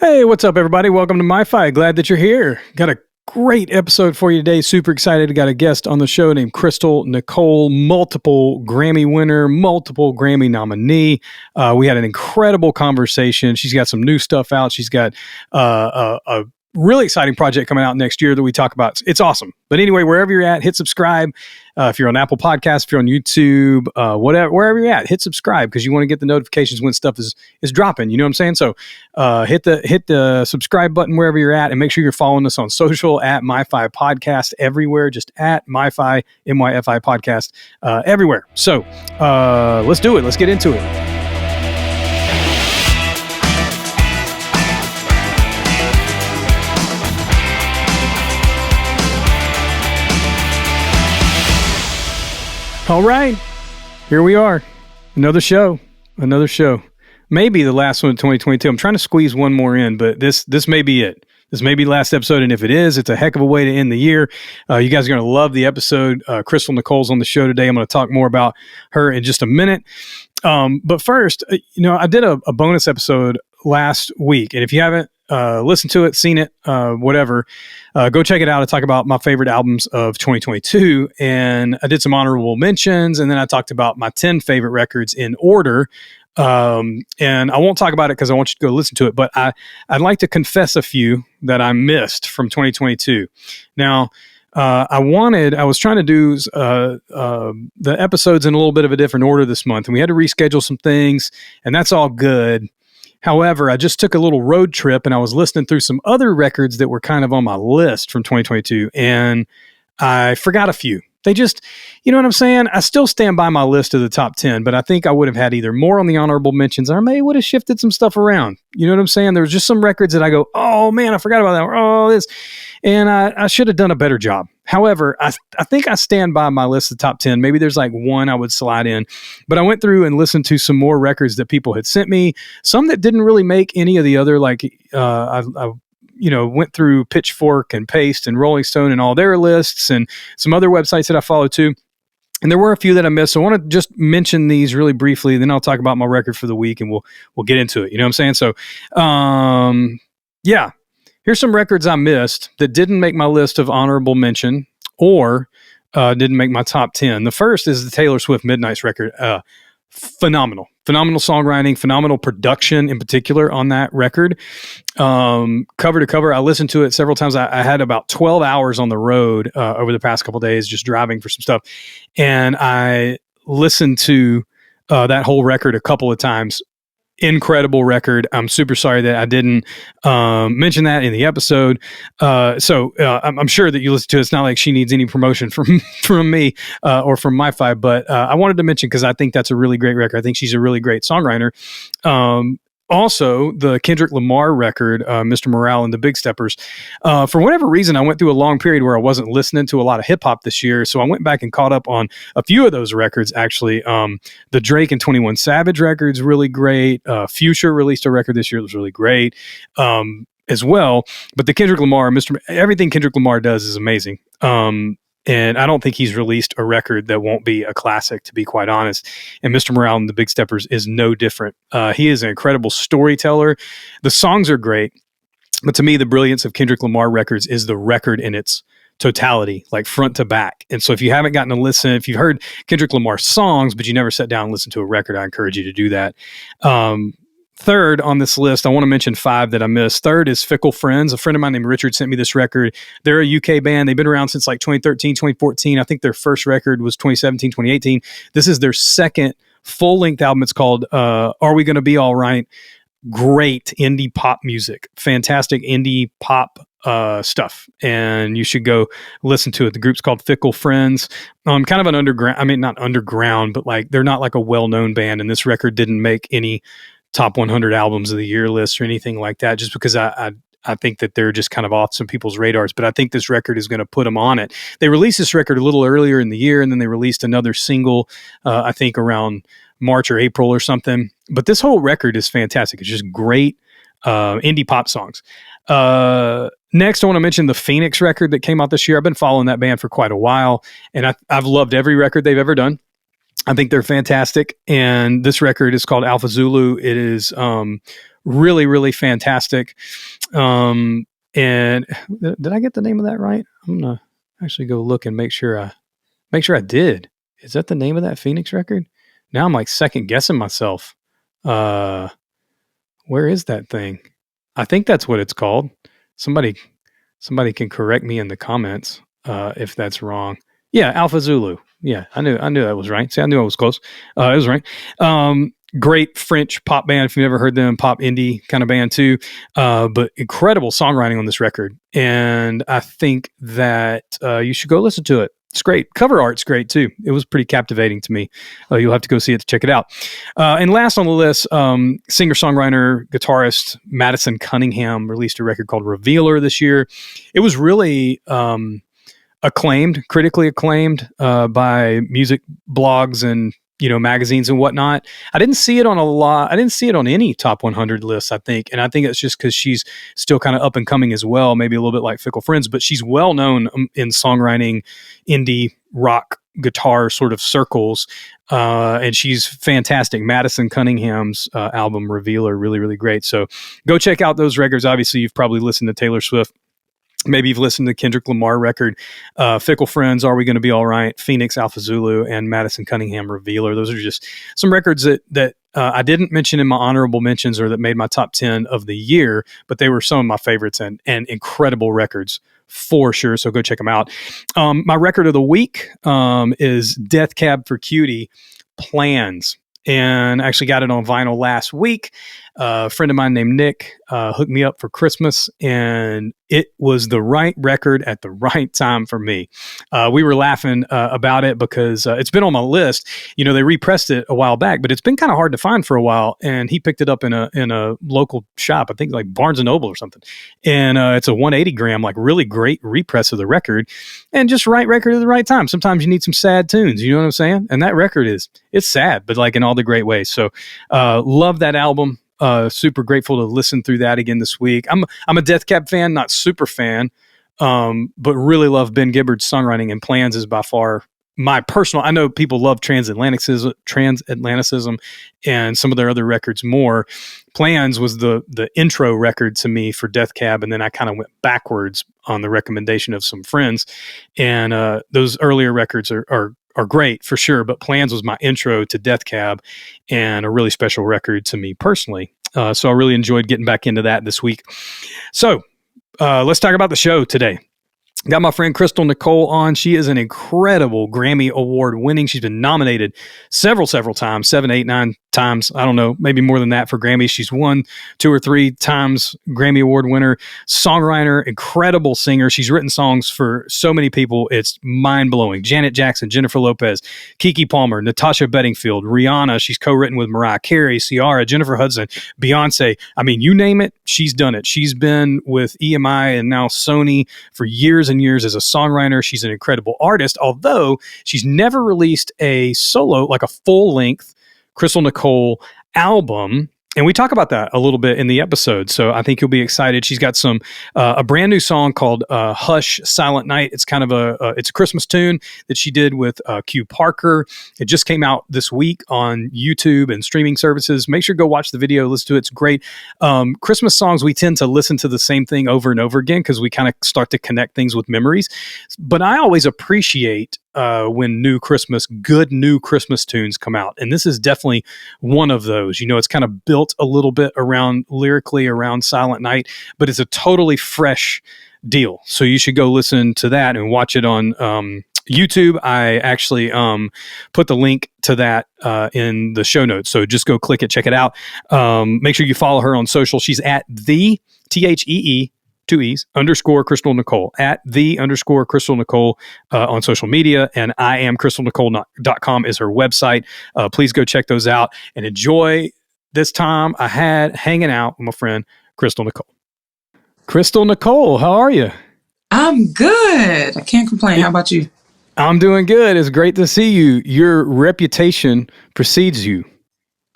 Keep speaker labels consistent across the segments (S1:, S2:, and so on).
S1: Hey, what's up, everybody? Welcome to MyFi. Glad that you're here. Got a great episode for you today. Super excited. Got a guest on the show named Crystal Nicole, multiple Grammy winner, multiple Grammy nominee. We had an incredible conversation. She's got some new stuff out. She's got a really exciting project coming out next year that we talk about. It's awesome. But anyway, wherever you're at, hit subscribe. If you're on Apple Podcasts, if you're on YouTube, whatever, wherever you're at, hit subscribe because you want to get the notifications when stuff is dropping. You know what I'm saying? So hit the subscribe button wherever you're at, and make sure you're following us on social at MyFi Podcast everywhere. Just at MyFi MyFi Podcast everywhere. So let's do it. Let's get into it. All right, here we are. Another show. Maybe the last one in 2022. I'm trying to squeeze one more in, but this may be it. This may be the last episode, and if it is, it's a heck of a way to end the year. You guys are going to love the episode. Crystal Nicole's on the show today. I'm going to talk more about her in just a minute. But first, I did a bonus episode last week, and if you haven't listened to it, seen it, whatever, go check it out. I talk about my favorite albums of 2022, and I did some honorable mentions, and then I talked about my 10 favorite records in order. And I won't talk about it because I want you to go listen to it, but I'd like to confess a few that I missed from 2022. Now, I was trying to do the episodes in a little bit of a different order this month, and we had to reschedule some things, and that's all good. However, I just took a little road trip and I was listening through some other records that were kind of on my list from 2022, and I forgot a few. They just, you know what I'm saying? I still stand by my list of the top 10, but I think I would have had either more on the honorable mentions or I may would have shifted some stuff around. You know what I'm saying? There was just some records that I go, oh man, I forgot about that. Oh, this. And I should have done a better job. However, I think I stand by my list of the top 10. Maybe there's like one I would slide in, but I went through and listened to some more records that people had sent me, some that didn't really make any of the other, like I went through Pitchfork and Paste and Rolling Stone and all their lists and some other websites that I follow too. And there were a few that I missed. So I want to just mention these really briefly. Then I'll talk about my record for the week and we'll get into it. You know what I'm saying? So, here's some records I missed that didn't make my list of honorable mention or didn't make my top 10. The first is the Taylor Swift Midnight's record. Phenomenal songwriting, phenomenal production in particular on that record. Cover to cover, I listened to it several times. I had about 12 hours on the road over the past couple of days just driving for some stuff. And I listened to that whole record a couple of times. Incredible record. I'm super sorry that I didn't mention that in the episode. So I'm sure that you listen to it. It's not like she needs any promotion from me or from MyFi, but I wanted to mention because I think that's a really great record. I think she's a really great songwriter. Also, the Kendrick Lamar record, Mr. Morale and the Big Steppers. For whatever reason, I went through a long period where I wasn't listening to a lot of hip hop this year. So I went back and caught up on a few of those records, actually. The Drake and 21 Savage record's really great. Future released a record this year that was really great as well. But the Kendrick Lamar, everything Kendrick Lamar does is amazing. And I don't think he's released a record that won't be a classic, to be quite honest. And Mr. Morale and the Big Steppers is no different. He is an incredible storyteller. The songs are great. But to me, the brilliance of Kendrick Lamar records is the record in its totality, like front to back. And so if you haven't gotten to listen, if you've heard Kendrick Lamar songs, but you never sat down and listened to a record, I encourage you to do that. Third on this list, I want to mention 5 that I missed. Third is Fickle Friends. A friend of mine named Richard sent me this record. They're a UK band. They've been around since like 2013, 2014. I think their first record was 2017, 2018. This is their second full-length album. It's called Are We Gonna Be All Right? Great indie pop music. Fantastic indie pop stuff. And you should go listen to it. The group's called Fickle Friends. Kind of an underground, I mean, not underground, but like they're not like a well-known band. And this record didn't make any top 100 albums of the year list or anything like that, just because I think that they're just kind of off some people's radars, but I think this record is going to put them on it. They released this record a little earlier in the year, and then they released another single, I think around March or April or something. But this whole record is fantastic. It's just great indie pop songs. Next, I want to mention the Phoenix record that came out this year. I've been following that band for quite a while, and I've loved every record they've ever done. I think they're fantastic. And this record is called Alpha Zulu. It is Really, really fantastic. And did I get the name of that right? I'm gonna actually go look and make sure I did. Is that the name of that Phoenix record? Now I'm like second guessing myself. Where is that thing? I think that's what it's called. Somebody can correct me in the comments if that's wrong. Yeah, Alpha Zulu. Yeah, I knew that was right. See, I knew I was close. It was right. Great French pop band. If you've never heard them, pop indie kind of band too. But incredible songwriting on this record. And I think that you should go listen to it. It's great. Cover art's great too. It was pretty captivating to me. You'll have to go see it to check it out. And last on the list, singer-songwriter, guitarist Madison Cunningham released a record called Revealer this year. It was really critically acclaimed by music blogs and magazines and whatnot. I didn't see it on any top 100 lists, I think. And I think it's just because she's still kind of up and coming as well, maybe a little bit like Fickle Friends, but she's well known in songwriting, indie rock guitar sort of circles. And she's fantastic. Madison Cunningham's album Revealer, really, really great. So go check out those records. Obviously, you've probably listened to Taylor Swift. Maybe you've listened to the Kendrick Lamar record, Fickle Friends, Are We Gonna Be All Right, Phoenix, Alpha Zulu, and Madison Cunningham, Revealer. Those are just some records that I didn't mention in my honorable mentions or that made my top 10 of the year, but they were some of my favorites and incredible records for sure. So go check them out. My record of the week is Death Cab for Cutie, Plans. And I actually got it on vinyl last week. A friend of mine named Nick hooked me up for Christmas, and it was the right record at the right time for me. We were laughing about it because it's been on my list. They repressed it a while back, but it's been kind of hard to find for a while. And he picked it up in a local shop, I think like Barnes and Noble or something. And it's a 180 gram, like really great repress of the record, and just right record at the right time. Sometimes you need some sad tunes, you know what I'm saying? And that record it's sad, but like in all the great ways. So love that album. Super grateful to listen through that again this week. I'm a Death Cab fan, not super fan, but really love Ben Gibbard's songwriting, and Plans is by far my personal. I know people love Transatlanticism and some of their other records more. Plans was the intro record to me for Death Cab, and then I kind of went backwards on the recommendation of some friends. And those earlier records are great for sure, but Plans was my intro to Death Cab and a really special record to me personally. So I really enjoyed getting back into that this week. So let's talk about the show today. Got my friend Crystal Nicole on. She is an incredible Grammy Award winning. She's been nominated several times, 7, 8, 9 times. I don't know, maybe more than that for Grammys. She's won 2 or 3 times Grammy Award winner, songwriter, incredible singer. She's written songs for so many people. It's mind blowing. Janet Jackson, Jennifer Lopez, Keke Palmer, Natasha Bedingfield, Rhianna. She's co-written with Mariah Carey, Ciara, Jennifer Hudson, Beyonce. I mean, you name it, she's done it. She's been with EMI and now Sony for years and years as a songwriter. She's an incredible artist, although she's never released a solo, like a full length Crystal Nicole album. And we talk about that a little bit in the episode, so I think you'll be excited. She's got a brand new song called "Hush, Silent Night." It's kind of it's a Christmas tune that she did with Q Parker. It just came out this week on YouTube and streaming services. Make sure to go watch the video, listen to it. It's great. Christmas songs, we tend to listen to the same thing over and over again because we kind of start to connect things with memories. But I always appreciate when good new Christmas tunes come out. And this is definitely one of those. It's kind of built a little bit lyrically around Silent Night, but it's a totally fresh deal. So you should go listen to that and watch it on YouTube. I actually put the link to that in the show notes. So just go click it, check it out. Make sure you follow her on social. She's at the THEE 2 E's _ Crystal Nicole, at the _ Crystal Nicole on social media, and IamCrystalNicole.com is her website. Please go check those out and enjoy this time I had hanging out with my friend Crystal Nicole. Crystal Nicole, how are you?
S2: I'm good. I can't complain. How about you?
S1: I'm doing good. It's great to see you. Your reputation precedes you.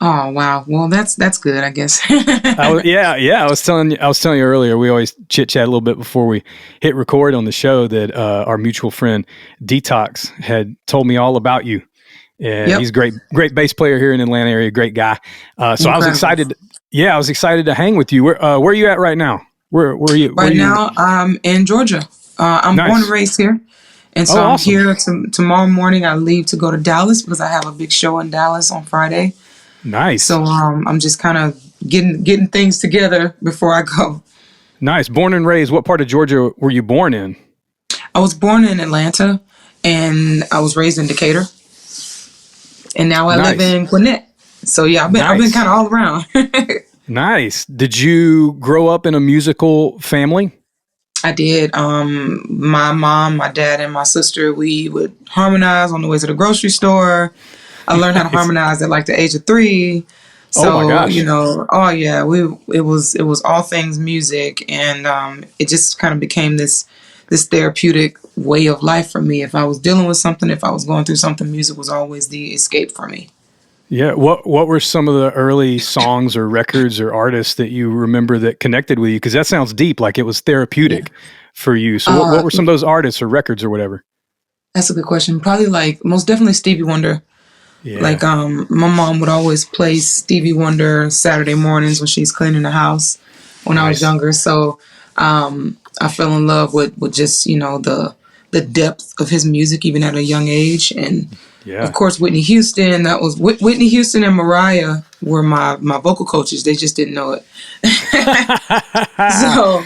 S2: Oh, wow. Well, that's good, I guess.
S1: I was telling you earlier, we always chit chat a little bit before we hit record on the show that our mutual friend Detox had told me all about you. And He's a great bass player here in the Atlanta area, great guy. So I was excited Yeah, I was excited to hang with you. Where are you at right now? Where are you?
S2: Right now, I'm in Georgia. I'm
S1: Nice.
S2: born and raised here. And so I'm
S1: awesome.
S2: here tomorrow morning. I leave to go to Dallas because I have a big show in Dallas on Friday.
S1: Nice.
S2: So I'm just kind of getting things together before I go.
S1: Nice. Born and raised. What part of Georgia were you born in?
S2: I was born in Atlanta, and I was raised in Decatur. And now I live in Gwinnett. So yeah, I've been kind of all around.
S1: Nice. Did you grow up in a musical family?
S2: I did. My mom, my dad, and my sister, we would harmonize on the way to the grocery store. I learned how to harmonize at like the age of 3. So,
S1: oh my gosh.
S2: It was all things music, and it just kind of became this therapeutic way of life for me. If I was dealing with something, if I was going through something, music was always the escape for me.
S1: Yeah. What were some of the early songs or records or artists that you remember that connected with you? Because that sounds deep, like it was therapeutic for you. So what were some of those artists or records or whatever?
S2: That's a good question. Probably most definitely Stevie Wonder. Yeah. Like my mom would always play Stevie Wonder Saturday mornings when she's cleaning the house when I was younger. So I fell in love with just, the depth of his music even at a young age. And of course, Whitney Houston. That was Whitney Houston and Mariah were my vocal coaches. They just didn't know it. So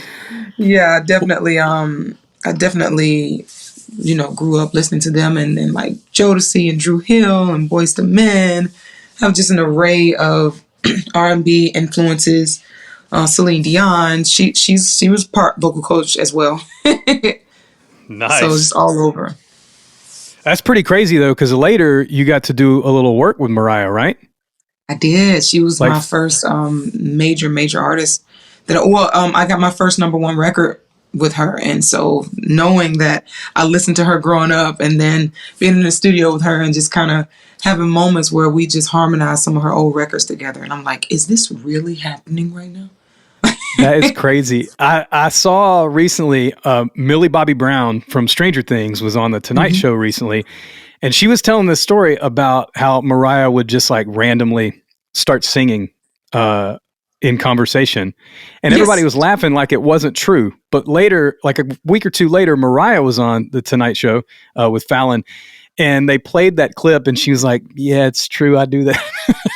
S2: yeah, definitely. I definitely, grew up listening to them, and like Jodeci and Dru Hill and Boyz II Men. Have just an array of R&B influences. Celine Dion. She was part vocal coach as well.
S1: Nice.
S2: So it's all over.
S1: That's pretty crazy though, because later you got to do a little work with Mariah, right?
S2: I did. She was my first major artist. I got my first #1 record with her, and so knowing that I listened to her growing up, and then being in the studio with her, and just kind of having moments where we just harmonized some of her old records together, and I'm like, is this really happening right now?
S1: That is crazy. I saw recently Millie Bobby Brown from Stranger Things was on the Tonight Show recently, and she was telling this story about how Mariah would just like randomly start singing in conversation, and everybody was laughing like it wasn't true. But later, like a week or two later, Mariah was on the Tonight Show with Fallon, and they played that clip, and she was like, "Yeah, it's true. I do that."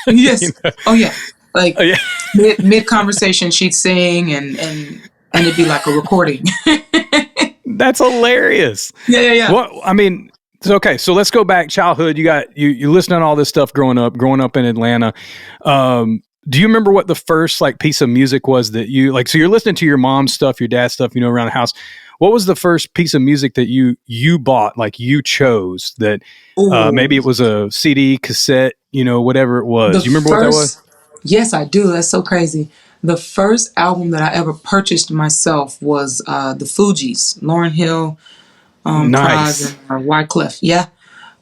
S2: Yes. Oh yeah. Like mid conversation, she'd sing, and it'd be like a recording.
S1: That's hilarious.
S2: Yeah.
S1: Well, I mean, okay. So let's go back. Childhood. You listened to all this stuff growing up in Atlanta. Do you remember what the first like piece of music was that you like? So you're listening to your mom's stuff, your dad's stuff, around the house. What was the first piece of music that you bought, like you chose that? Maybe it was a CD, cassette, whatever it was. Do you remember what that was?
S2: Yes, I do. That's so crazy. The first album that I ever purchased myself was the Fugees, Lauryn Hill,
S1: nice.
S2: Pras, and Wyclef. Yeah,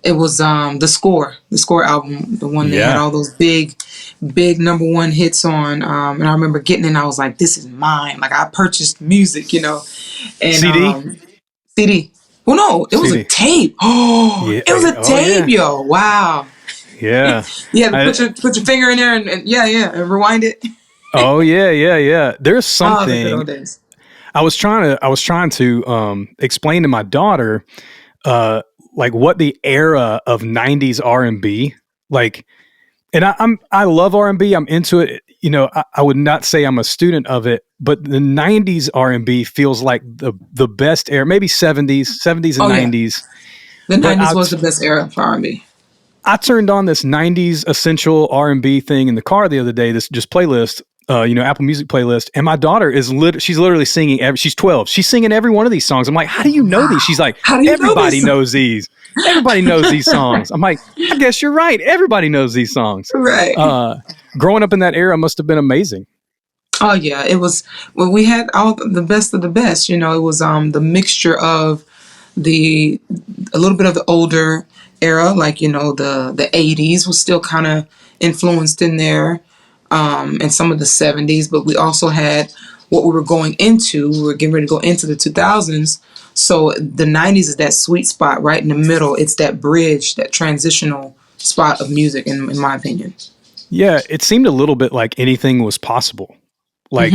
S2: it was the Score album, the one that had all those big #1 hits on. And I remember getting it, and I was like, "This is mine!" Like I purchased music, And
S1: CD.
S2: CD. Well, no, it was a tape. Oh, yeah. It was a tape, yo! Wow.
S1: Yeah.
S2: Put your finger in there and and rewind it.
S1: Oh yeah. There's something I was trying to explain to my daughter like what the era of 90s R&B like, and I love R&B. I'm into it. I would not say I'm a student of it, but the 90s R&B feels like the best era, maybe 70s and 90s.
S2: The 90s was the best era for R&B.
S1: I turned on this 90s essential R&B thing in the car the other day, this just playlist, Apple Music playlist. And my daughter she's literally singing, she's 12. She's singing every one of these songs. I'm like, how do you know these? She's like, everybody knows these. Everybody knows these songs. I'm like, I guess you're right. Everybody knows these songs.
S2: Right.
S1: Growing up in that era must have been amazing.
S2: Oh yeah. It was, well, we had all the best of the best, it was the mixture of a little bit of the older era, like the 80s was still kind of influenced in there, and some of the 70s, but we also had what we were going into. We were getting ready to go into the 2000s, so the 90s is that sweet spot right in the middle. It's that bridge, that transitional spot of music, in my opinion.
S1: Yeah, it seemed a little bit like anything was possible. Like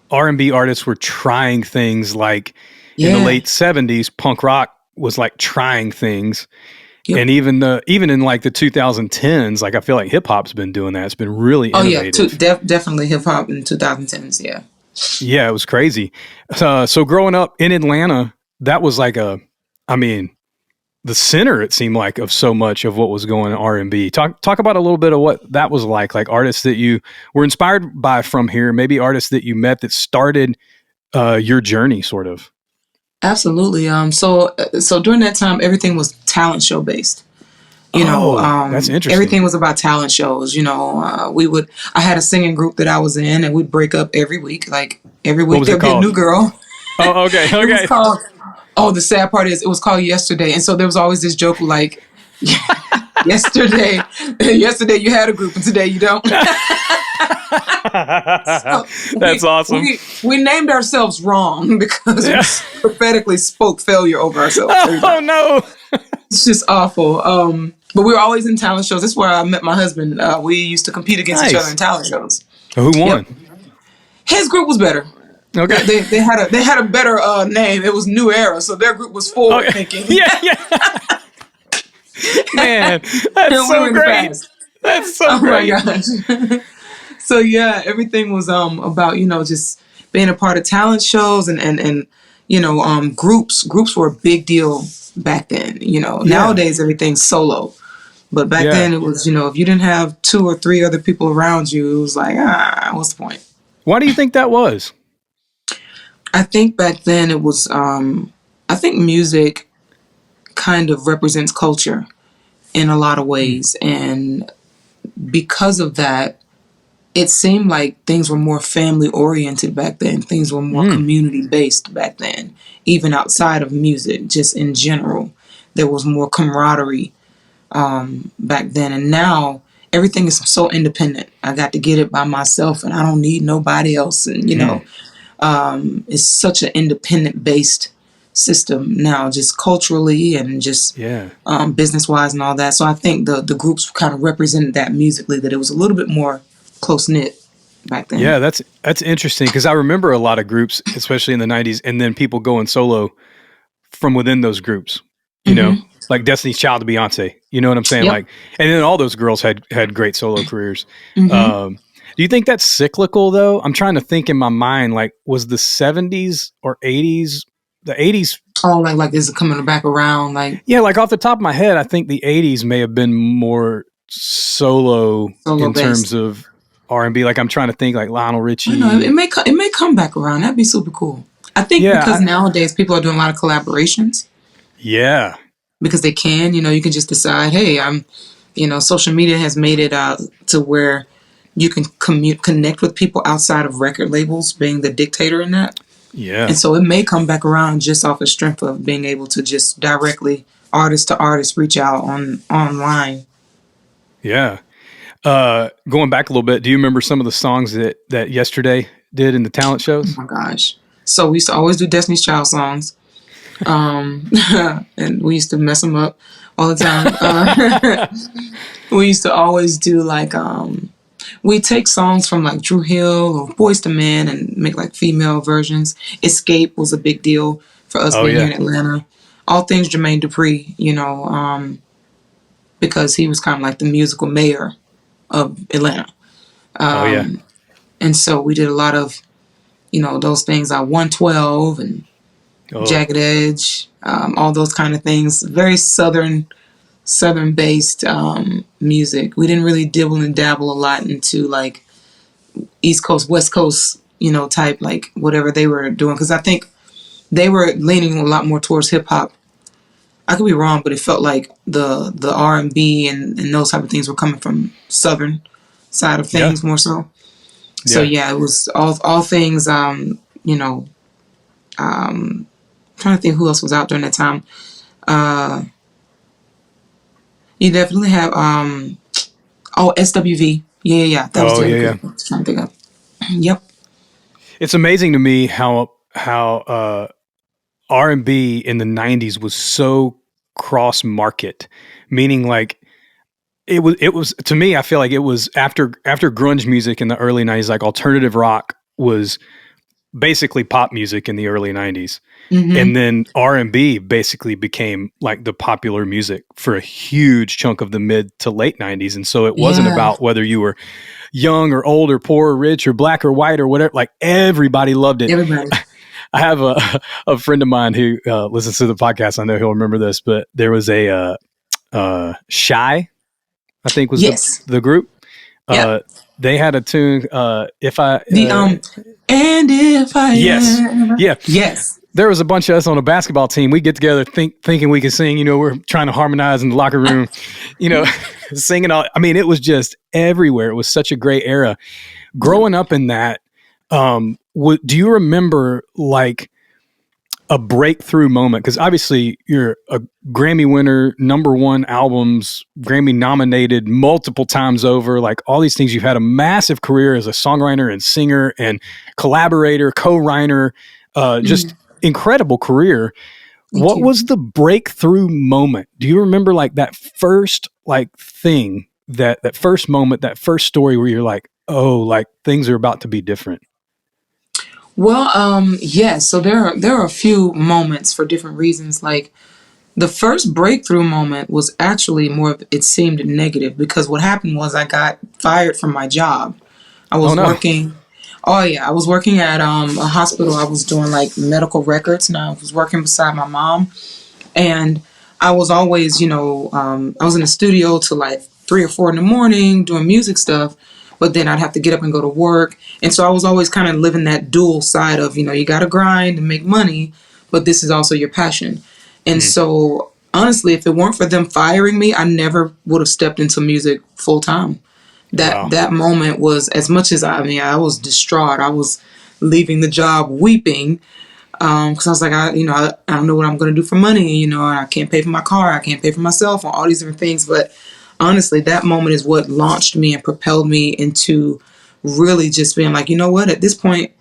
S1: R&B artists were trying things like in the late 70s, punk rock was like trying things. Yep. And even in like the 2010s, like I feel like hip hop's been doing that. It's been really innovative.
S2: Definitely hip hop in 2010s. Yeah.
S1: Yeah, it was crazy. So growing up in Atlanta, that was like the center, it seemed like, of so much of what was going on R&B. Talk about a little bit of what that was like artists that you were inspired by from here, maybe artists that you met that started your journey, sort of.
S2: Absolutely. So during that time, everything was talent show based.
S1: That's interesting.
S2: Everything was about talent shows. I had a singing group that I was in, and we'd break up every week. Like every week there'd be a new girl.
S1: Oh, okay.
S2: It was called, the sad part is it was called Yesterday. And so there was always this joke like, yesterday you had a group and today you don't.
S1: That's awesome.
S2: We named ourselves wrong because we prophetically spoke failure over ourselves.
S1: Oh no.
S2: It's just awful. But we were always in talent shows. This is where I met my husband. We used to compete against each other in talent shows.
S1: Who won?
S2: Yep. His group was better.
S1: Okay.
S2: They had a better name. It was New Era, so their group was forward thinking.
S1: Yeah. Man, that's so great. That's so great.
S2: Oh my gosh. So yeah, everything was about just being a part of talent shows and groups. Groups were a big deal back then. Nowadays everything's solo, but back then it was if you didn't have 2 or 3 other people around you, it was like what's the point?
S1: Why do you think that was?
S2: I think back then it was I think music kind of represents culture in a lot of ways, and because of that, it seemed like things were more family oriented back then. Things were more community based back then, even outside of music, just in general. There was more camaraderie back then. And now everything is so independent. I got to get it by myself and I don't need nobody else. And, it's such an independent based system now, just culturally and just business wise and all that. So I think the groups kind of represented that musically, that it was a little bit more close knit back then.
S1: Yeah, that's interesting because I remember a lot of groups, especially in the 90s, and then people going solo from within those groups, you know, like Destiny's Child to Beyonce, you know what I'm saying?
S2: Yep.
S1: Like, and then all those girls had great solo careers. Do you think that's cyclical though? I'm trying to think in my mind, like, was the 70s or 80s, the 80s?
S2: Oh, like is it coming back around? Like,
S1: yeah, like off the top of my head, I think the 80s may have been more solo in
S2: based.
S1: Terms of R&B. Like I'm trying to think like Lionel Richie.
S2: It may come back around. That'd be super cool. I think because nowadays people are doing a lot of collaborations.
S1: Yeah.
S2: Because they can, you can just decide, hey, social media has made it to where you can connect with people outside of record labels being the dictator in that.
S1: Yeah.
S2: And so it may come back around just off the strength of being able to just directly artist to artist reach out online.
S1: Yeah. Going back a little bit, do you remember some of the songs that Yesterday did in the talent shows?
S2: Oh my gosh. So we used to always do Destiny's Child songs. And we used to mess them up all the time. We used to always do like, we take songs from like Dru Hill or Boyz II Men and make like female versions. Escape was a big deal for us being here in Atlanta. All things Jermaine Dupri, because he was kind of like the musical mayor of Atlanta. And so we did a lot of, those things, 112 and Jagged Edge, all those kind of things. Very southern based music. We didn't really dibble and dabble a lot into like East Coast, West Coast, type, like whatever they were doing. Because I think they were leaning a lot more towards hip hop. I could be wrong, but it felt like the R&B and those type of things were coming from southern side of things more so. Yeah. So it was all things, trying to think who else was out during that time. You definitely have SWV. Yeah. That was good. I was trying to think of. Yep.
S1: It's amazing to me how R&B in the 90s was so cross market, meaning like it was to me, I feel like it was after grunge music in the early 90s, like alternative rock was basically pop music in the early 90s.
S2: Mm-hmm.
S1: And then R&B basically became like the popular music for a huge chunk of the mid to late 90s. And so it wasn't about whether you were young or old or poor or rich or black or white or whatever. Like everybody loved it.
S2: Everybody.
S1: I have a friend of mine who listens to the podcast. I know he'll remember this, but there was a Shai, I think was the group.
S2: Yep.
S1: They had a tune, If I...
S2: and if I am.
S1: Yeah.
S2: Yes.
S1: There was a bunch of us on a basketball team. We get together thinking we could sing. We're trying to harmonize in the locker room, singing all. I mean, it was just everywhere. It was such a great era. Growing up in that, do you remember like a breakthrough moment? Because obviously you're a Grammy winner, #1 albums, Grammy nominated multiple times over, like all these things. You've had a massive career as a songwriter and singer and collaborator, co-writer, just incredible career. What was the breakthrough moment? Do you remember like that first like thing, that first moment, that first story where you're like, oh, like things are about to be different?
S2: Well, yes. So there are a few moments for different reasons. Like the first breakthrough moment was actually more of, it seemed negative, because what happened was I got fired from my job. I was working. Oh yeah, I was working at a hospital. I was doing like medical records, and I was working beside my mom. And I was always, I was in the studio till like 3 or 4 in the morning doing music stuff. But then I'd have to get up and go to work. And so I was always kind of living that dual side of, you got to grind and make money, but this is also your passion. And so honestly, if it weren't for them firing me, I never would have stepped into music full time. That moment was, as much as I was distraught. I was leaving the job weeping because I was like, I don't know what I'm going to do for money. I can't pay for my car. I can't pay for my cell phone, all these different things. But honestly, that moment is what launched me and propelled me into really just being like, you know what, at this point,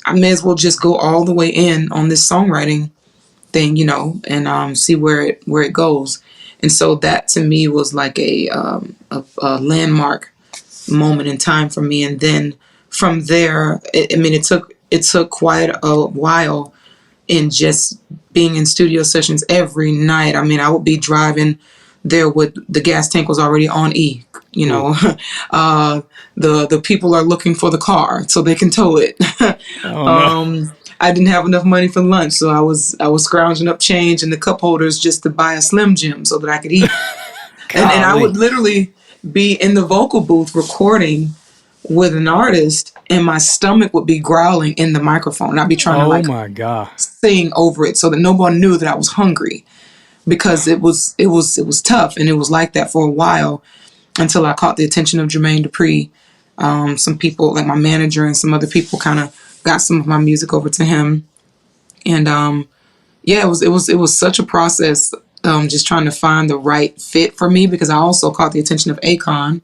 S2: I may as well just go all the way in on this songwriting thing, and see where it goes. And so that to me was like a landmark moment in time for me. And then from there, it took quite a while in just being in studio sessions every night. I mean, I would be driving there with the gas tank was already on E. The people are looking for the car so they can tow it. I didn't have enough money for lunch, so I was scrounging up change in the cup holders just to buy a Slim Jim so that I could eat. and I would literally be in the vocal booth recording with an artist, and my stomach would be growling in the microphone. I'd be trying to sing over it so that no one knew that I was hungry, because it was tough, and it was like that for a while until I caught the attention of Jermaine Dupri. Some people, like my manager and some other people, kind of got some of my music over to him, and it was such a process, just trying to find the right fit for me, because I also caught the attention of Akon,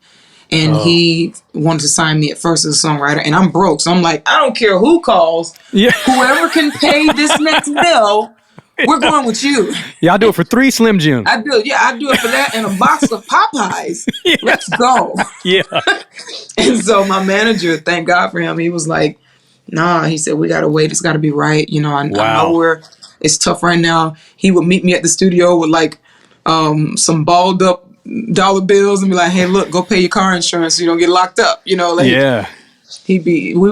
S2: and he wanted to sign me at first as a songwriter, and I'm broke, so I'm like, I don't care who calls, whoever can pay this next bill. We're going with you.
S1: Yeah, I'll do it for 3 Slim Jims.
S2: I do it for that and a box of Popeyes. Yeah. Let's go.
S1: Yeah.
S2: And so my manager, thank God for him, he was like, nah, he said, we got to wait. It's got to be right. I know where it's tough right now. He would meet me at the studio with like some balled up dollar bills and be like, hey, look, go pay your car insurance so you don't get locked up. We were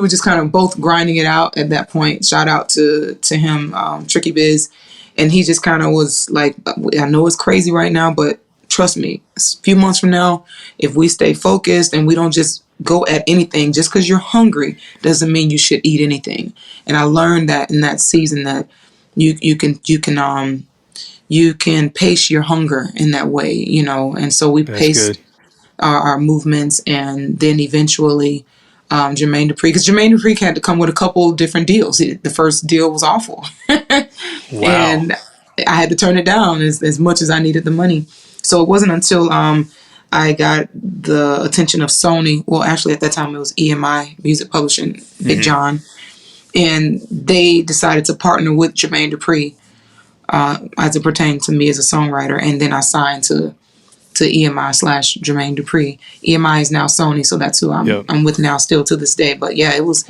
S2: just kind of both grinding it out at that point. Shout out to him, Tricky Biz. And he just kind of was like, I know it's crazy right now, but trust me, a few months from now, if we stay focused and we don't just go at anything, just because you're hungry doesn't mean you should eat anything. And I learned that in that season that you can pace your hunger in that way, And so we paced our movements, and then eventually Jermaine Dupri, because Jermaine Dupri had to come with a couple different deals. The first deal was awful. Wow. And I had to turn it down as much as I needed the money. So it wasn't until I got the attention of Sony. Well, actually at that time it was EMI Music Publishing, Big John. And they decided to partner with Jermaine Dupri as it pertained to me as a songwriter. And then I signed to to EMI / Jermaine Dupri. EMI is now Sony, so that's who I'm with now still to this day. But yeah, it was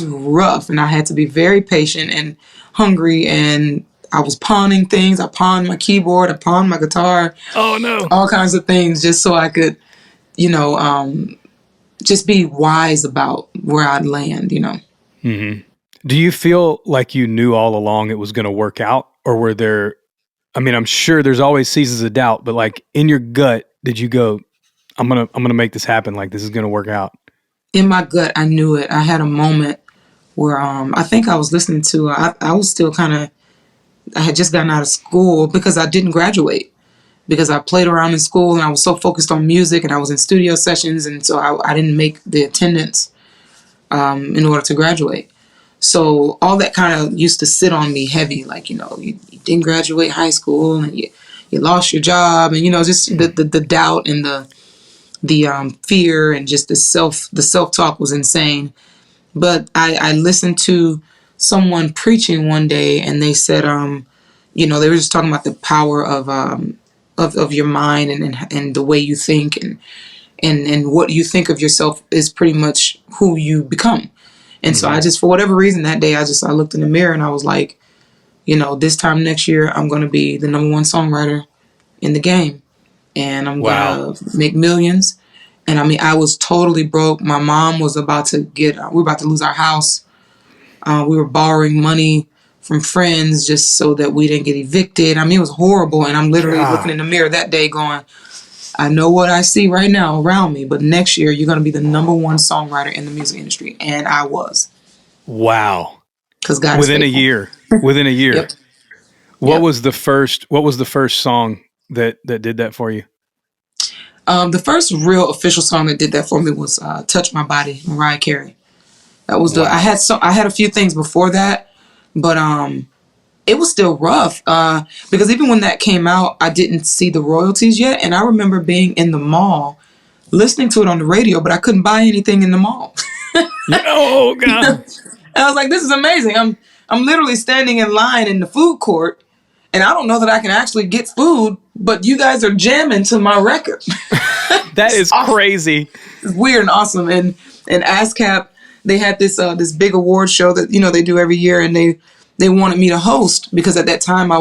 S2: rough, and I had to be very patient and hungry, and I was pawning things. I pawned my keyboard, I pawned my guitar.
S1: Oh no.
S2: All kinds of things just so I could, just be wise about where I'd land,
S1: Mm-hmm. Do you feel like you knew all along it was going to work out, or were there, I'm sure there's always seasons of doubt, but like in your gut, did you go, I'm going to make this happen. Like this is going to work out?
S2: In my gut, I knew it. I had a moment where, I think I was listening to, I was still I had just gotten out of school because I didn't graduate, because I played around in school and I was so focused on music and I was in studio sessions. And so I didn't make the attendance, in order to graduate. So all that kind of used to sit on me heavy, like, you didn't graduate high school and you lost your job, and, just the doubt and the fear and just the self-talk was insane. But I listened to someone preaching one day, and they said, they were just talking about the power of your mind and the way you think, and what you think of yourself is pretty much who you become. And so I just, for whatever reason that day, I looked in the mirror and I was like, this time next year, I'm going to be the number one songwriter in the game, and I'm going to make millions. And I was totally broke. My mom was about to we were about to lose our house. We were borrowing money from friends just so that we didn't get evicted. It was horrible. And I'm literally looking in the mirror that day going, I know what I see right now around me, but next year you're going to be the number one songwriter in the music industry. And I was.
S1: Wow.
S2: Because God
S1: Within a year.
S2: Yep.
S1: What was the first song that did that for you?
S2: The first real official song that did that for me was Touch My Body, Mariah Carey. That was I had a few things before that, but it was still rough because even when that came out, I didn't see the royalties yet. And I remember being in the mall, listening to it on the radio, but I couldn't buy anything in the mall.
S1: Oh, God.
S2: And I was like, this is amazing. I'm literally standing in line in the food court, and I don't know that I can actually get food, but you guys are jamming to my record.
S1: That is awesome. Crazy.
S2: It's weird and awesome. And ASCAP, they had this big award show that, they do every year, and they wanted me to host because at that time I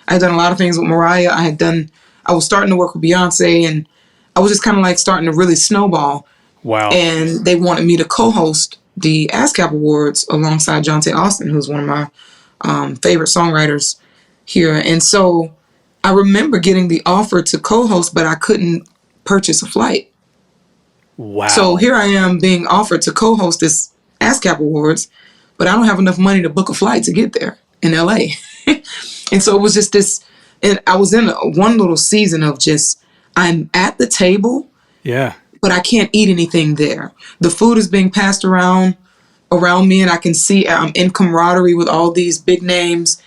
S2: had done a lot of things with Mariah. I was starting to work with Beyonce, and I was just kind of like starting to really snowball.
S1: Wow.
S2: And they wanted me to co-host the ASCAP Awards alongside Jonte Austin, who's one of my favorite songwriters here. And so I remember getting the offer to co-host, but I couldn't purchase a flight.
S1: Wow.
S2: So here I am being offered to co-host this ASCAP Awards, but I don't have enough money to book a flight to get there in LA. And so it was just this, and I was in one little season of just, I'm at the table.
S1: Yeah.
S2: But I can't eat anything there. The food is being passed around me, and I can see I'm in camaraderie with all these big names,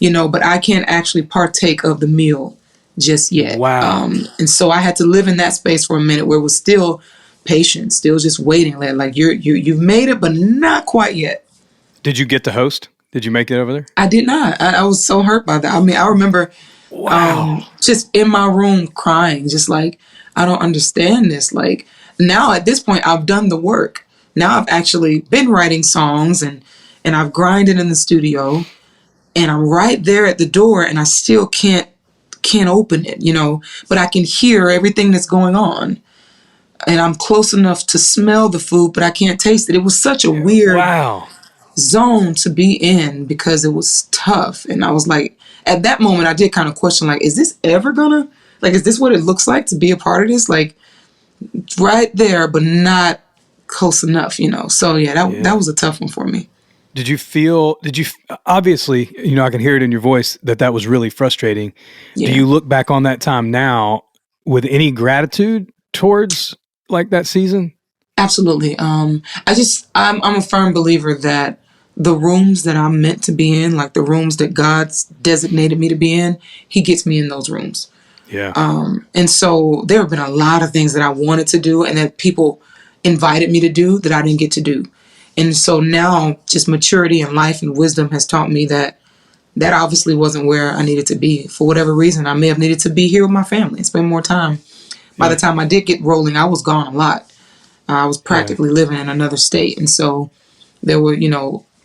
S2: but I can't actually partake of the meal just yet.
S1: Wow.
S2: And so I had to live in that space for a minute where it was still patient, still just waiting. Like you've made it, but not quite yet.
S1: Did you get to host? Did you make it over there?
S2: I did not. I was so hurt by that. I remember just in my room crying, just like, I don't understand this. Like, now at this point, I've done the work. Now I've actually been writing songs and I've grinded in the studio, and I'm right there at the door, and I still can't open it, but I can hear everything that's going on, and I'm close enough to smell the food, but I can't taste it. It was such a weird zone to be in because it was tough. And I was like, at that moment, I did kind of question, like, is this ever gonna, like, is this what it looks like to be a part of this? Like, right there, but not close enough, So that was a tough one for me.
S1: Did you obviously, I can hear it in your voice that was really frustrating. Yeah. Do you look back on that time now with any gratitude towards like that season?
S2: Absolutely. I'm a firm believer that the rooms that I'm meant to be in, like the rooms that God's designated me to be in, He gets me in those rooms.
S1: Yeah.
S2: And so there have been a lot of things that I wanted to do and that people invited me to do that I didn't get to do. And so now just maturity and life and wisdom has taught me that that obviously wasn't where I needed to be. For whatever reason, I may have needed to be here with my family and spend more time. By the time I did get rolling, I was gone a lot. I was practically living in another state. And so there were,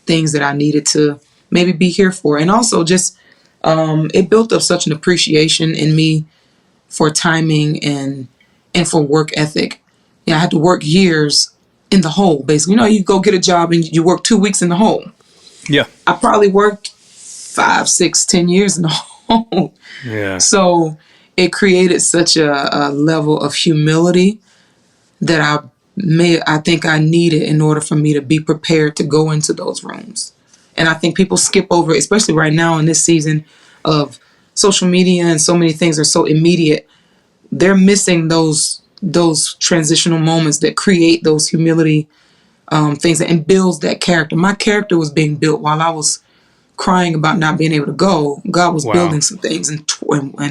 S2: things that I needed to maybe be here for. And also just, it built up such an appreciation in me for timing and for work ethic. I had to work years in the hole, basically. You go get a job and you work 2 weeks in the hole.
S1: Yeah.
S2: I probably worked 5, 6, 10 years in the hole.
S1: Yeah.
S2: So it created such a level of humility that I think I needed in order for me to be prepared to go into those rooms. And I think people skip over, especially right now in this season of social media and so many things are so immediate. They're missing those transitional moments that create those humility things and builds that character. My character was being built while I was crying about not being able to go. God was building some things and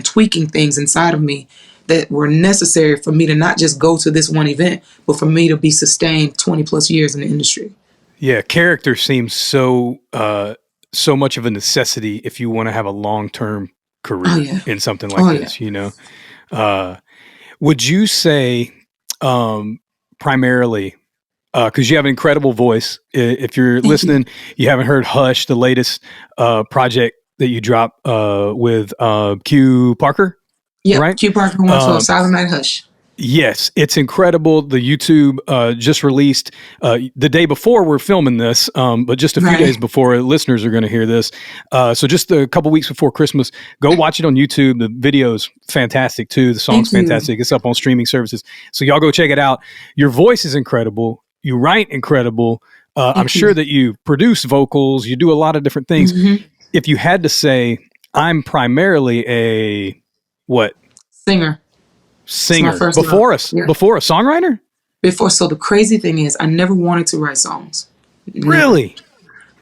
S2: tweaking things inside of me that were necessary for me to not just go to this one event, but for me to be sustained 20 plus years in the industry. Yeah,
S1: character seems so much of a necessity if you want to have a long-term career in something like this, Would you say primarily, because you have an incredible voice, if you're listening, you haven't heard Hush, the latest project that you dropped with Q Parker?
S2: Yeah,
S1: right?
S2: Q Parker 112, Silent Night Hush.
S1: Yes, it's incredible. The YouTube just released the day before we're filming this, but just a few days before listeners are going to hear this. So just a couple weeks before Christmas, go watch it on YouTube. The video's fantastic too. The song's fantastic. It's up on streaming services. So y'all go check it out. Your voice is incredible. You write incredible. I'm sure that you produce vocals. You do a lot of different things. Mm-hmm. If you had to say, I'm primarily a what?
S2: Singer.
S1: Before a songwriter?
S2: So the crazy thing is I never wanted to write songs.
S1: Really?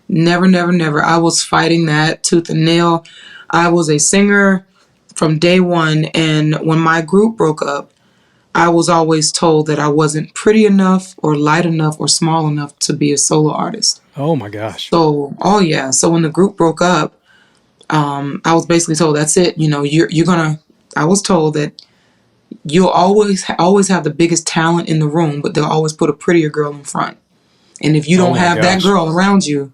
S2: Never. I was fighting that tooth and nail. I was a singer from day one. And when my group broke up, I was always told that I wasn't pretty enough or light enough or small enough to be a solo artist.
S1: Oh my gosh.
S2: So when the group broke up, I was basically told, that's it. I was told that you'll always have the biggest talent in the room, but they'll always put a prettier girl in front. And if you don't have that girl around you,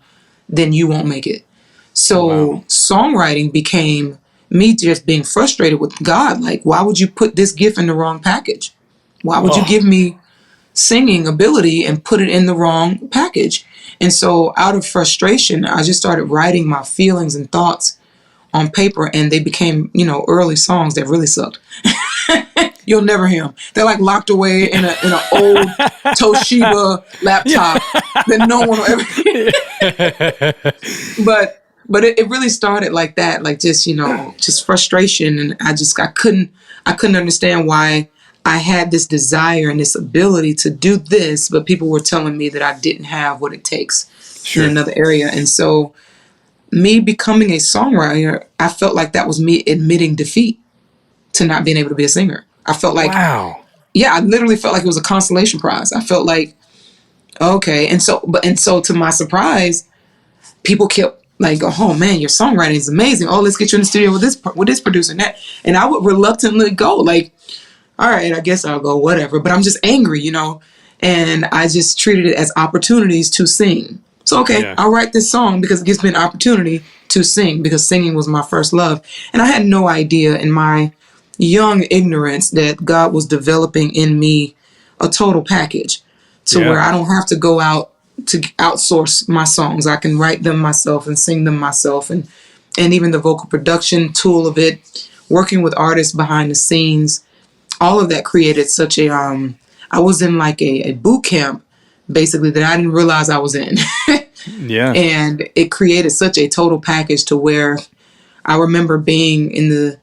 S2: then you won't make it. So songwriting became me just being frustrated with God. Like, why would you put this gift in the wrong package? Why would you give me singing ability and put it in the wrong package? And so out of frustration, I just started writing my feelings and thoughts on paper, and they became, early songs that really sucked. You'll never hear them. They're like locked away in an old Toshiba laptop that no one will ever hear. But it really started like that, like just frustration, and I couldn't understand why I had this desire and this ability to do this, but people were telling me that I didn't have what it takes in another area. And so me becoming a songwriter, I felt like that was me admitting defeat to not being able to be a singer. I felt like, I literally felt like it was a consolation prize. I felt like, okay. And so to my surprise, people kept like, oh man, your songwriting is amazing. Oh, let's get you in the studio with this producer and that. And I would reluctantly go like, all right, I guess I'll go, whatever. But I'm just angry, and I just treated it as opportunities to sing. So, okay, I'll write this song because it gives me an opportunity to sing, because singing was my first love. And I had no idea in my young ignorance that God was developing in me a total package to where I don't have to go out to outsource my songs. I can write them myself and sing them myself. And even the vocal production tool of it, working with artists behind the scenes, all of that created such a, I was in like a boot camp, basically, that I didn't realize I was in. And it created such a total package to where I remember being in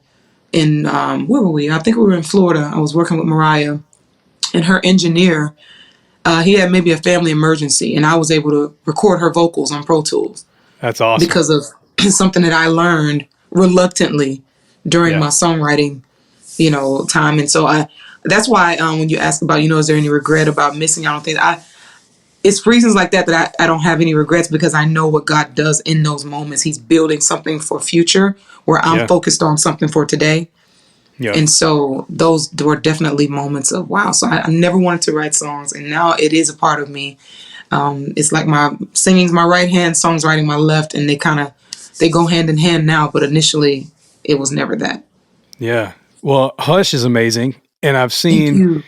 S2: where were we? I think we were in Florida. I was working with Mariah, and her engineer, he had maybe a family emergency, and I was able to record her vocals on Pro Tools.
S1: That's awesome.
S2: Because of something that I learned reluctantly during my songwriting time. And so that's why when you ask about, is there any regret about missing out on things, it's reasons like that I don't have any regrets, because I know what God does in those moments. He's building something for future where I'm focused on something for today. Yeah. And so those were definitely moments of wow. So I never wanted to write songs, and now it is a part of me. It's like my singing's my right hand, songwriting my left, and they go hand in hand now. But initially, it was never that.
S1: Yeah. Well, Hush is amazing, and I've seen,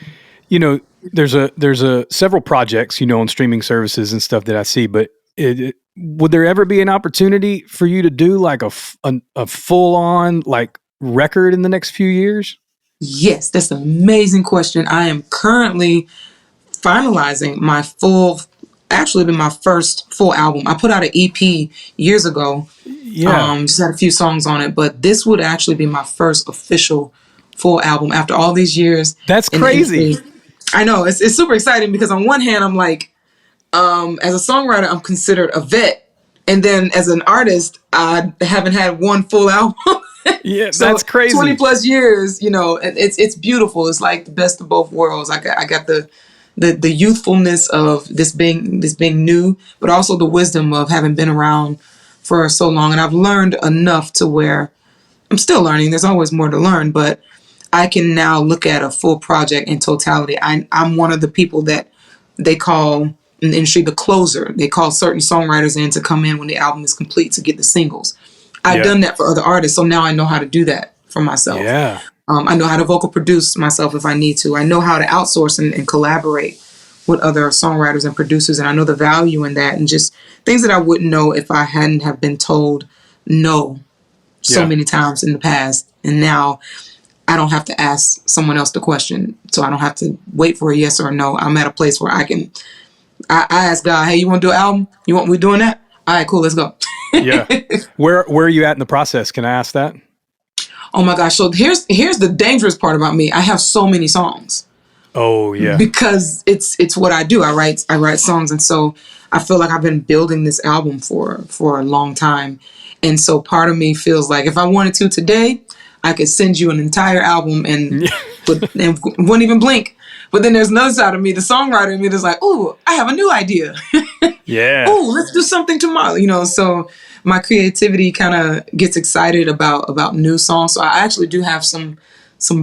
S1: there's a several projects, on streaming services and stuff that I see. But would there ever be an opportunity for you to do like a full on like record in the next few years?
S2: Yes, that's an amazing question. I am currently finalizing my my first full album. I put out an EP years ago. Yeah. Just had a few songs on it, but this would actually be my first official full album after all these years.
S1: That's crazy.
S2: I know. It's super exciting because on one hand, I'm like, as a songwriter, I'm considered a vet. And then as an artist, I haven't had one full album.
S1: Yeah, so that's crazy.
S2: 20 plus years, it's beautiful. It's like the best of both worlds. I got the youthfulness of this being new, but also the wisdom of having been around for so long. And I've learned enough to where I'm still learning. There's always more to learn, but I can now look at a full project in totality. I'm one of the people that they call in the industry the closer. They call certain songwriters in to come in when the album is complete to get the singles. I've done that for other artists, so now I know how to do that for myself. Yeah. I know how to vocal produce myself if I need to. I know how to outsource and collaborate with other songwriters and producers, and I know the value in that, and just things that I wouldn't know if I hadn't have been told no so many times in the past. And now I don't have to ask someone else the question, so I don't have to wait for a yes or a no. I'm at a place where I ask God, hey, you want to do an album? We doing that? All right, cool, let's go.
S1: Yeah. Where are you at in the process? Can I ask that?
S2: Oh my gosh. So here's the dangerous part about me. I have so many songs.
S1: Oh yeah.
S2: Because it's what I do. I write songs, and so I feel like I've been building this album for a long time. And so part of me feels like if I wanted to today, I could send you an entire album and wouldn't even blink. But then there's another side of me, the songwriter in me, that's like, ooh, I have a new idea. Yeah. Ooh, let's do something tomorrow. So my creativity kind of gets excited about new songs. So I actually do have some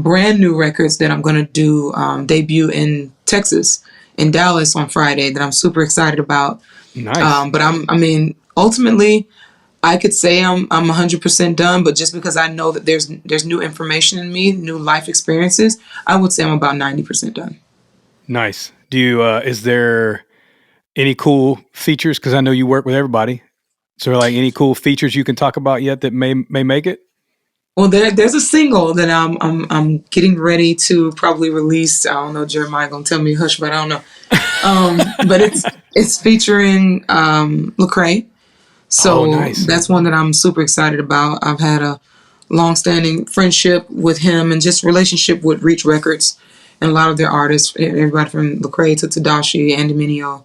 S2: brand new records that I'm going to do debut in Texas, in Dallas on Friday, that I'm super excited about. Nice. But ultimately, I could say I'm 100% done, but just because I know that there's new information in me, new life experiences, I would say I'm about 90% done.
S1: Nice. Do you, is there any cool features? Because I know you work with everybody. So like any cool features you can talk about yet that may make it?
S2: Well, there's a single that I'm getting ready to probably release. I don't know, Jeremiah gonna tell me hush, but I don't know. But it's featuring Lecrae. So nice. That's one that I'm super excited about. I've had a long-standing friendship with him and just relationship with Reach Records and a lot of their artists, everybody from Lecrae to Tadashi, Andy Mineo.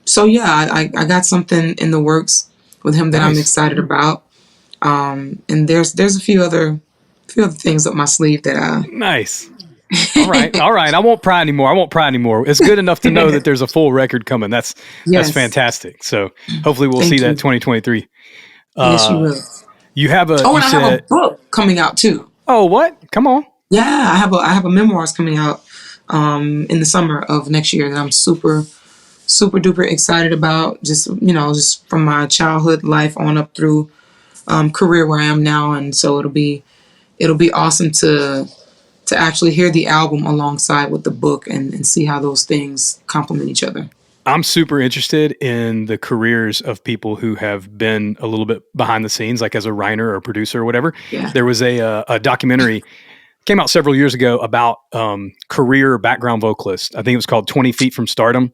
S2: So yeah, I got something in the works with him that nice. I'm excited about. And there's a few other things up my sleeve that
S1: nice. All right. I won't pry anymore. It's good enough to know that there's a full record coming. That's fantastic. So hopefully we'll see that 2023.
S2: Yes, you will.
S1: You have a
S2: I have a book coming out too.
S1: Oh, what? Come on.
S2: Yeah, I have a memoirs coming out in the summer of next year that I'm super super duper excited about. Just from my childhood life on up through career where I am now, and so it'll be awesome to actually hear the album alongside with the book and see how those things complement each other.
S1: I'm super interested in the careers of people who have been a little bit behind the scenes, like as a writer or producer or whatever. Yeah. There was a documentary came out several years ago about career background vocalists. I think it was called 20 Feet from Stardom.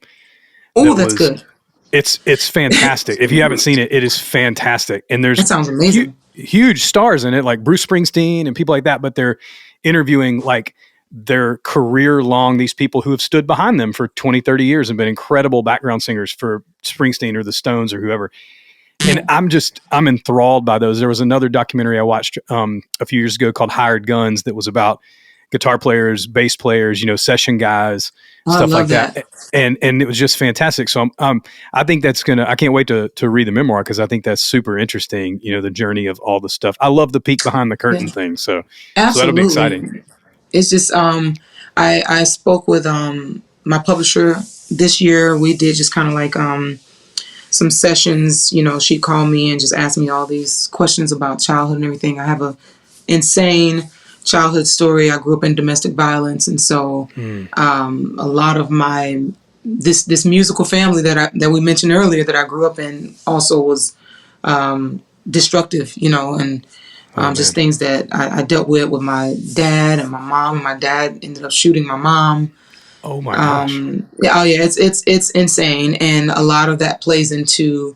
S2: Oh, that's good.
S1: It's fantastic. If you haven't seen it, it is fantastic. And there's
S2: that sounds amazing.
S1: Huge stars in it, like Bruce Springsteen and people like that, but they're interviewing like their career long, these people who have stood behind them for 20, 30 years and been incredible background singers for Springsteen or the Stones or whoever. And I'm enthralled by those. There was another documentary I watched a few years ago called Hired Guns that was about guitar players, bass players, session guys, stuff like that. And it was just fantastic. So I think I can't wait to read the memoir, because I think that's super interesting, the journey of all the stuff. I love the peek behind the curtain thing. So that'll be exciting.
S2: It's just, I spoke with my publisher this year. We did just kind of like some sessions. She called me and just asked me all these questions about childhood and everything. I have a insane childhood story. I grew up in domestic violence, and so a lot of my this musical family that we mentioned earlier that I grew up in also was destructive, and just things that I dealt with my dad and my mom. And my dad ended up shooting my mom.
S1: Oh my gosh!
S2: It's insane, and a lot of that plays into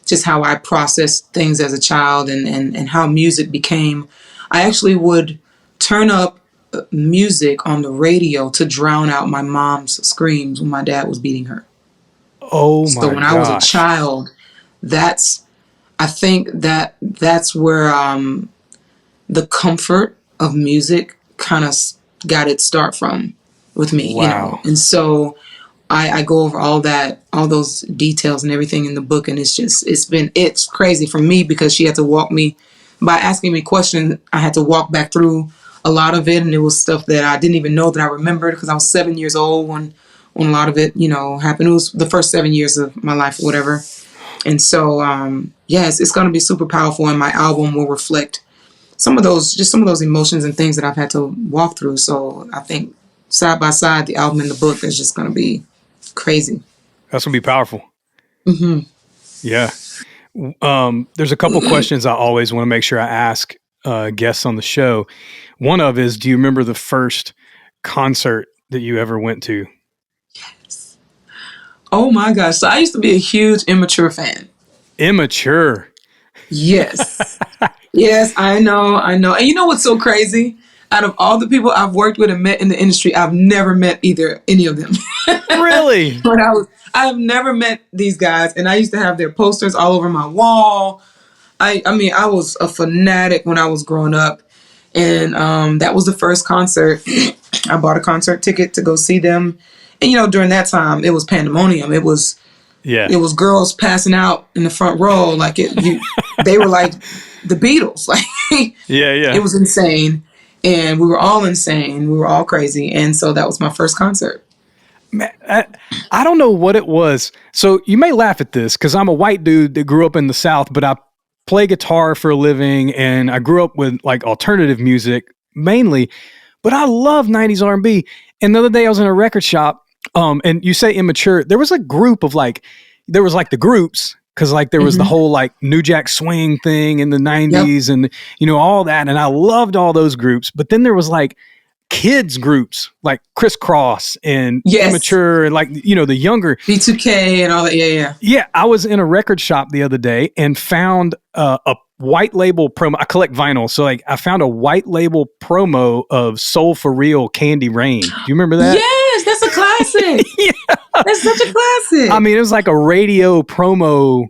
S2: just how I processed things as a child, and how music became. I actually would turn up music on the radio to drown out my mom's screams when my dad was beating her.
S1: Oh my gosh!
S2: So when I was a child, I think that's where the comfort of music kind of got its start from with me.
S1: Wow.
S2: And so I go over all those details and everything in the book, and it's crazy for me because she had to walk me by asking me questions. I had to walk back through a lot of it, and it was stuff that I didn't even know that I remembered because I was 7 years old when a lot of it, happened. It was the first 7 years of my life or whatever. And so, it's going to be super powerful, and my album will reflect some of those emotions and things that I've had to walk through. So I think side by side, the album and the book is just going to be crazy.
S1: That's going to be powerful.
S2: Mm-hmm.
S1: Yeah. There's a couple questions I always want to make sure I ask guests on the show. One of is, do you remember the first concert that you ever went to?
S2: Yes. Oh my gosh. So I used to be a huge Immature fan.
S1: Immature.
S2: Yes. Yes, I know. And you know what's so crazy? Out of all the people I've worked with and met in the industry, I've never met any of them.
S1: Really?
S2: But I have never met these guys, and I used to have their posters all over my wall. I was a fanatic when I was growing up, and that was the first concert. I bought a concert ticket to go see them, and during that time it was pandemonium. It was girls passing out in the front row, like they were like the Beatles, like It was insane. And we were all insane. We were all crazy. And so that was my first concert.
S1: Man, I don't know what it was. So you may laugh at this because I'm a white dude that grew up in the South, but I play guitar for a living, and I grew up with like alternative music mainly, but I love 90s R&B. And the other day I was in a record shop, and you say Immature. There was a group of there was the groups, because there was the whole New Jack Swing thing in the 90s and, all that. And I loved all those groups. But then there was kids groups like Crisscross and Immature and the younger.
S2: B2K and all that. Yeah.
S1: Yeah. I was in a record shop the other day and found a white label promo. I collect vinyl. So I found a white label promo of Soul for Real Candy Rain. Do you remember that?
S2: Yes. That's a classic.
S1: Yeah.
S2: That's such a classic.
S1: I mean, it was like a radio promo,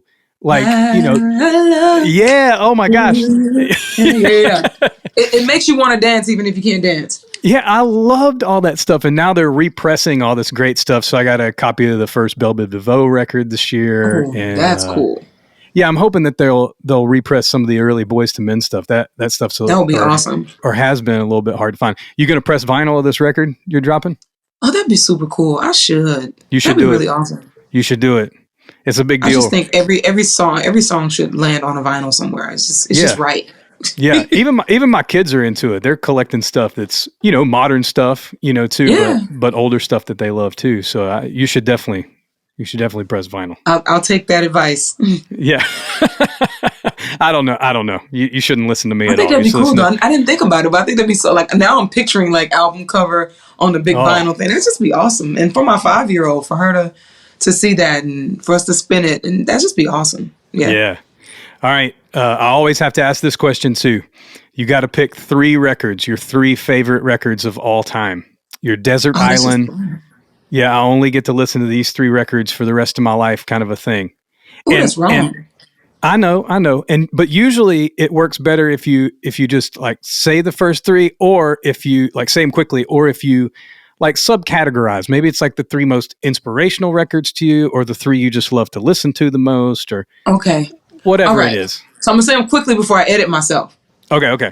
S1: yeah. Oh my gosh.
S2: Yeah. It makes you want to dance even if you can't dance.
S1: Yeah, I loved all that stuff. And now they're repressing all this great stuff. So I got a copy of the first Belle Biv DeVoe record this year.
S2: Oh, that's cool.
S1: Yeah, I'm hoping that they'll repress some of the early Boyz II Men stuff. That stuff's
S2: that would be awesome.
S1: Or has been a little bit hard to find. You going to press vinyl of this record you're dropping?
S2: Oh, that'd be super cool. I should.
S1: You should
S2: that'd
S1: do
S2: be
S1: it.
S2: Really awesome.
S1: You should do it. It's a big deal.
S2: I just think every song should land on a vinyl somewhere. It's just right.
S1: Yeah, even my kids are into it. They're collecting stuff that's modern stuff too,
S2: yeah.
S1: but older stuff that they love too. So you should definitely press vinyl.
S2: I'll take that advice.
S1: Yeah. I don't know. You shouldn't listen to me at all.
S2: I think that'd be cool though. I didn't think about it, but I think that'd be so now I'm picturing album cover on the big vinyl thing. That'd just be awesome. And for my 5-year-old, for her to see that and for us to spin it, and that'd just be awesome. Yeah.
S1: Yeah. All right. I always have to ask this question too. You got to pick 3 records, your 3 favorite records of all time. Your Desert Island. Yeah, I only get to listen to these 3 records for the rest of my life, kind of a thing.
S2: Ooh, that's wrong.
S1: I know. But usually it works better if you just like say the first three, or if you like say them quickly, or if you like subcategorize. Maybe it's like the three most inspirational records to you, or the three you just love to listen to the most, or whatever it is.
S2: So I'm gonna say them quickly before I edit myself.
S1: Okay.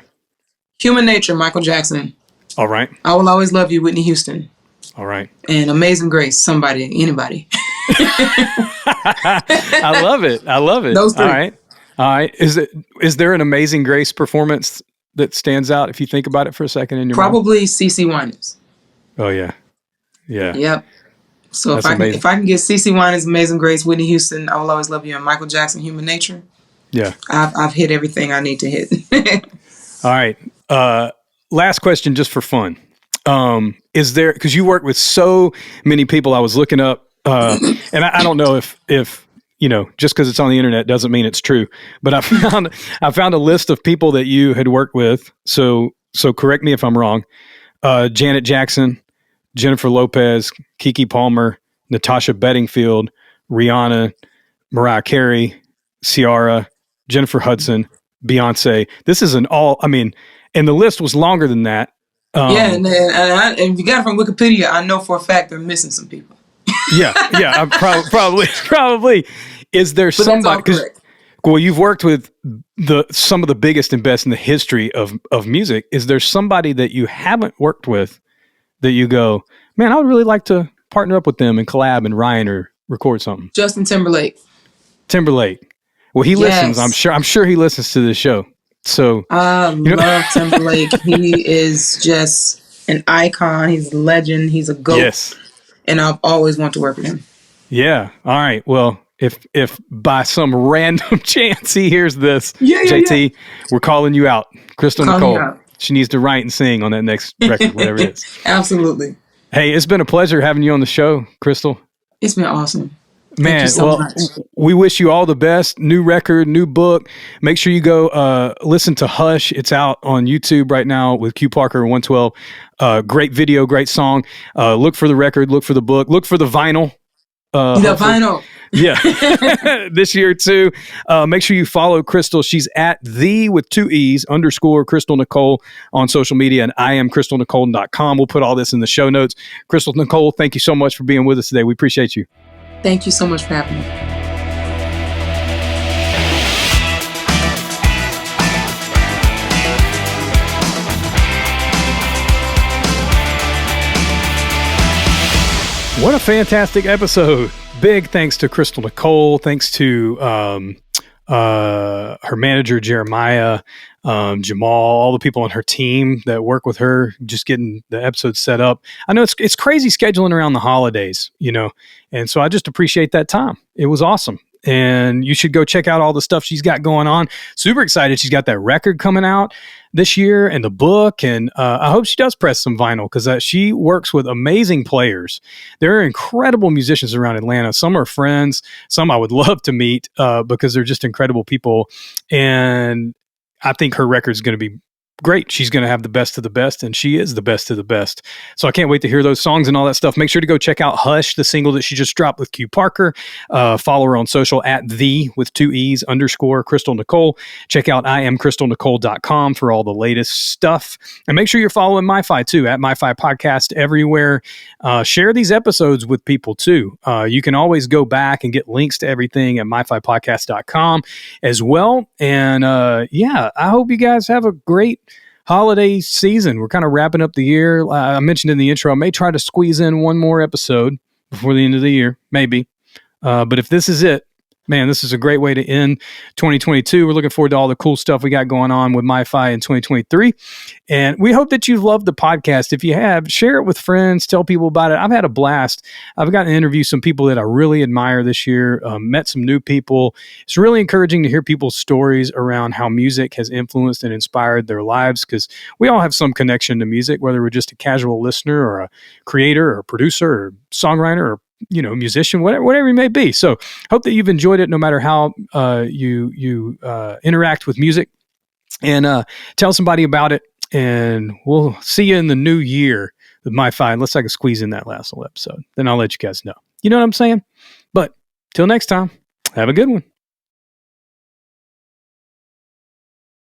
S2: Human Nature, Michael Jackson.
S1: All right.
S2: I Will Always Love You, Whitney Houston.
S1: All right.
S2: And Amazing Grace, anybody.
S1: I love it.
S2: Those three.
S1: All right. Is there an Amazing Grace performance that stands out if you think about it for a second in your mind?
S2: Probably CeCe Winans.
S1: Oh yeah.
S2: Yep. So if I can get CeCe Winans, Amazing Grace, Whitney Houston, I Will Always Love You, and Michael Jackson, Human Nature.
S1: Yeah.
S2: I've hit everything I need to hit.
S1: All right. Last question, just for fun. Is there, because you work with so many people, I was looking up, and I don't know if just because it's on the internet doesn't mean it's true, but I found a list of people that you had worked with. So correct me if I'm wrong. Janet Jackson, Jennifer Lopez, Keke Palmer, Natasha Bedingfield, Rhianna, Mariah Carey, Ciara, Jennifer Hudson, Beyonce. This is and the list was longer than that.
S2: And if you got it from Wikipedia, I know for a fact they're missing some people.
S1: yeah, probably. Is there somebody? Well, you've worked with some of the biggest and best in the history of music. Is there somebody that you haven't worked with that you go, man, I would really like to partner up with them and collab and Ryan or record something?
S2: Justin Timberlake.
S1: Well, he listens. I'm sure he listens to this show. So
S2: I love Timberlake. He is just an icon. He's a legend. He's a GOAT. Yes. And I've always wanted to work with him.
S1: Yeah. All right. Well, if by some random chance he hears this, JT, we're calling you out. Crystal Nicole. She needs to write and sing on that next record, whatever it is.
S2: Absolutely.
S1: Hey, it's been a pleasure having you on the show, Crystal.
S2: It's been awesome.
S1: Man, much. We wish you all the best. New record, new book. Make sure you go listen to Hush. It's out on YouTube right now with Q Parker 112. Great video, great song. Look for the record, look for the book, look for the vinyl.
S2: Vinyl.
S1: Yeah. This year too. Make sure you follow Crystal. She's at _, Crystal Nicole on social media, and I am crystalnicole.com. We'll put all this in the show notes. Crystal Nicole, thank you so much for being with us today. We appreciate you.
S2: Thank you so much for having me.
S1: What a fantastic episode. Big thanks to Crystal Nicole. Thanks to her manager, Jeremiah, Jamal, all the people on her team that work with her, just getting the episode set up. I know it's crazy scheduling around the holidays, and so I just appreciate that time. It was awesome. And you should go check out all the stuff she's got going on. Super excited. She's got that record coming out this year and the book. And I hope she does press some vinyl because she works with amazing players. There are incredible musicians around Atlanta. Some are friends. Some I would love to meet because they're just incredible people. And I think her record is going to be great. She's going to have the best of the best, and she is the best of the best. So I can't wait to hear those songs and all that stuff. Make sure to go check out Hush, the single that she just dropped with Q Parker. Follow her on social at _, Crystal Nicole. Check out IamCrystalNicole.com for all the latest stuff. And make sure you're following MyFi too, at MyFi Podcast everywhere. Share these episodes with people too. You can always go back and get links to everything at MyFiPodcast.com as well. And I hope you guys have a great holiday season. We're kind of wrapping up the year. I mentioned in the intro, I may try to squeeze in one more episode before the end of the year, maybe. But if this is it, man, this is a great way to end 2022. We're looking forward to all the cool stuff we got going on with MyFi in 2023. And we hope that you've loved the podcast. If you have, share it with friends, tell people about it. I've had a blast. I've gotten to interview some people that I really admire this year, met some new people. It's really encouraging to hear people's stories around how music has influenced and inspired their lives, because we all have some connection to music, whether we're just a casual listener or a creator or a producer or songwriter or musician, whatever it may be. So hope that you've enjoyed it no matter how you interact with music, and tell somebody about it. And we'll see you in the new year with MyFi, unless I can squeeze in that last little episode. Then I'll let you guys know. You know what I'm saying? But till next time, have a good one.